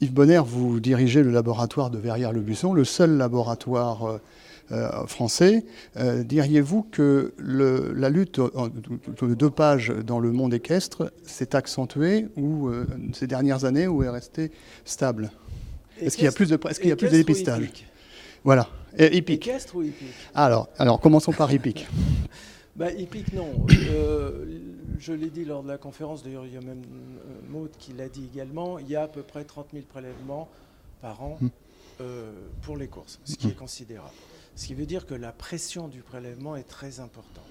Yves Bonnaire, vous dirigez le laboratoire de Verrières-le-Buisson, le seul laboratoire français. Diriez-vous que la lutte au dopage dans le monde équestre s'est accentuée ou ces dernières années ou est restée stable? Est-ce qu'il y a plus de dépistage? Voilà. Et hippique. Équestre ou hippique? Alors, commençons par hippique. Hippique, non. Je l'ai dit lors de la conférence, d'ailleurs il y a même Maud qui l'a dit également, il y a à peu près 30 000 prélèvements par an pour les courses, ce qui est considérable. Ce qui veut dire que la pression du prélèvement est très importante.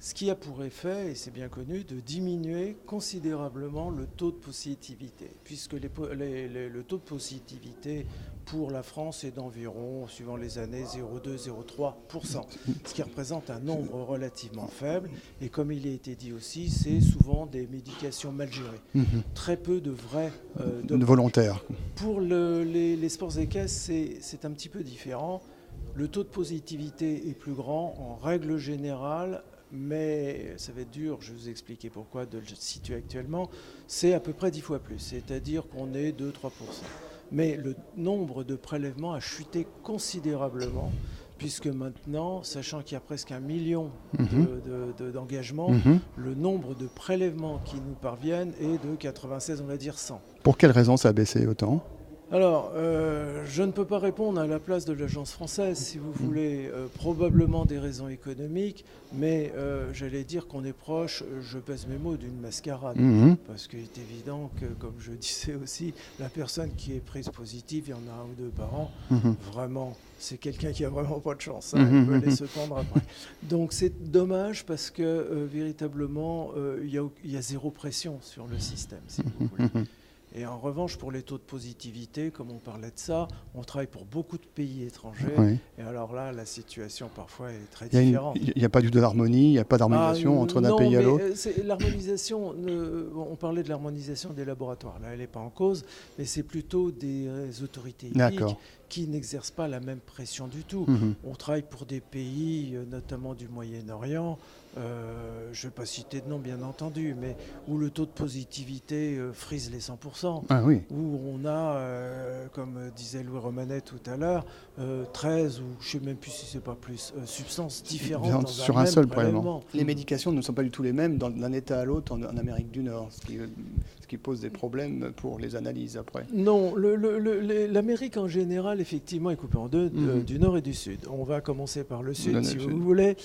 Ce qui a pour effet, et c'est bien connu, de diminuer considérablement le taux de positivité, puisque le taux de positivité pour la France est d'environ, suivant les années, 0,2-0,3%, ce qui représente un nombre relativement faible. Et comme il a été dit aussi, c'est souvent des médications mal gérées. Très peu de vrais volontaires. Pour les sports équestres, c'est un petit peu différent. Le taux de positivité est plus grand en règle générale, mais ça va être dur, je vais vous expliquer pourquoi, de le situer actuellement. C'est à peu près 10 fois plus, c'est-à-dire qu'on est 2-3%. Mais le nombre de prélèvements a chuté considérablement, puisque maintenant, sachant qu'il y a presque 1 million d'engagements, le nombre de prélèvements qui nous parviennent est de 96, on va dire 100. Pour quelle raison ça a baissé autant ? Alors, je ne peux pas répondre à la place de l'agence française, si vous voulez, probablement des raisons économiques, mais j'allais dire qu'on est proche, je pèse mes mots, d'une mascarade. Parce qu'il est évident que, comme je disais aussi, la personne qui est prise positive, il y en a 1 ou 2 par an, vraiment, c'est quelqu'un qui a vraiment pas de chance, il peut aller se pendre après. Donc c'est dommage parce que véritablement, il y a zéro pression sur le système, si vous voulez. Et en revanche, pour les taux de positivité, comme on parlait de ça, on travaille pour beaucoup de pays étrangers. Et alors là, la situation parfois est très différente. Il n'y a pas du tout d'harmonie, il n'y a pas d'harmonisation entre d'un pays à l'autre. L'harmonisation, on parlait de l'harmonisation des laboratoires. Là, elle n'est pas en cause, mais c'est plutôt des autorités hippiques qui n'exercent pas la même pression du tout. On travaille pour des pays, notamment du Moyen-Orient, je ne vais pas citer de nom bien entendu, mais où le taux de positivité frise les 100%, où on a, comme disait Louis Romanet tout à l'heure, 13 ou je ne sais même plus si c'est pas plus, substances différentes sur un seul prélèvement. Les médications ne sont pas du tout les mêmes d'un État à l'autre en Amérique du Nord, ce qui pose des problèmes pour les analyses après. Non, l'Amérique en général, effectivement, est coupée en deux, du Nord et du Sud. On va commencer par le Sud, si vous voulez.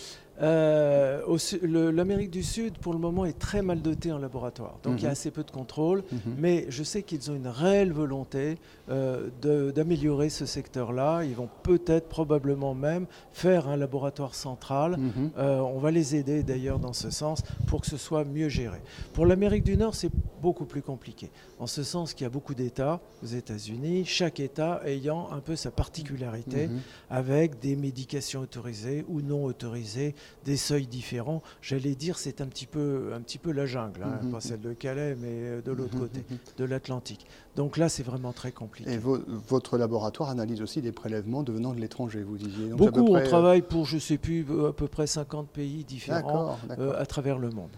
L'Amérique du Sud, pour le moment, est très mal dotée en laboratoire. Donc il y a assez peu de contrôle. Mais je sais qu'ils ont une réelle volonté d'améliorer ce secteur-là. Ils vont peut-être, probablement même, faire un laboratoire central. On va les aider d'ailleurs dans ce sens pour que ce soit mieux géré. Pour l'Amérique du Nord, c'est beaucoup plus compliqué. En ce sens qu'il y a beaucoup d'États aux États-Unis, chaque État ayant un peu sa particularité avec des médications autorisées ou non autorisées, des seuils différents. J'allais dire, c'est un petit peu la jungle, pas celle de Calais, mais de l'autre côté, de l'Atlantique. Donc là, c'est vraiment très compliqué. Et votre laboratoire analyse aussi des prélèvements devenant de l'étranger, vous disiez. Donc beaucoup, on travaille pour, je ne sais plus, à peu près 50 pays différents à travers le monde.